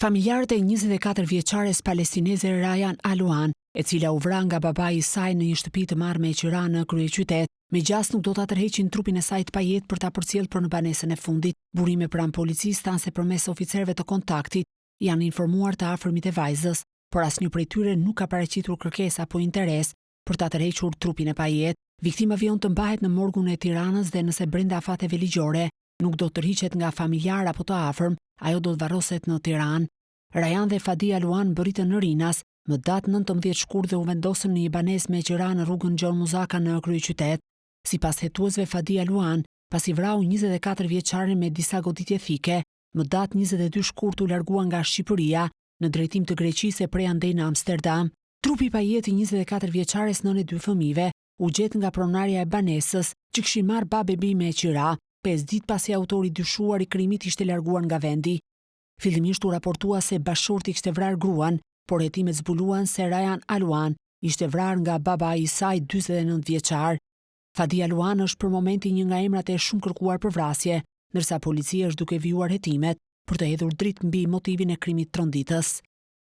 Familjarët e 24 vjeçares palestineze Rayan Aluan, e cila u vra nga babai i saj në një shtëpi të marrë me qira në kryeqytet, me gjas nuk do ta tërheqin trupin e saj të pajet për ta përcjellë për në banesën e fundit. Burime pranë policisë thanë se përmes oficerëve të kontaktit janë informuar të afërmit e vajzës, por asnjë prej tyre nuk ka paraqitur kërkesë apo interes për ta tërhequr trupin e pajet. Viktima vion të mbahet në morgun e Tiranës dhe nëse brenda afateve ligjore nuk do të tërhiqet nga familjar apo të afërm, ajo do të varroset në Tiranë. Rayan dhe Fadi Aluan bëritën në Rinas më datë 19 shkurt dhe u vendosën në një banesë me qira në rrugën Gjon Muzaka në kryeqytet. Sipas hetuesve, Fadi Aluan, pasi vrau 24 vjeçarin me disa goditje thike, më datë 22 shkurt u largua nga Shqipëria në drejtim të Greqisë e prej andej në Amsterdam. Trupi i pajet i 24 vjeçares nënë e 2 fëmijëve u gjet nga pronarja e banesës që kishin marrë babebi me qira, 5 ditë pasi autori dyshuar i krimit ishte larguar nga vendi. Fillimisht u raportua se bashorti kishte vrarë gruan, por hetimet zbuluan se Rayan Aluan ishte vrarë nga babai i saj 49 vjeçar. Fadi Aluan është për momentin një nga emrat e shumë kërkuar për vrasje, ndërsa policia është duke vijuar hetimet për të hedhur dritë mbi motivin e krimit tronditës.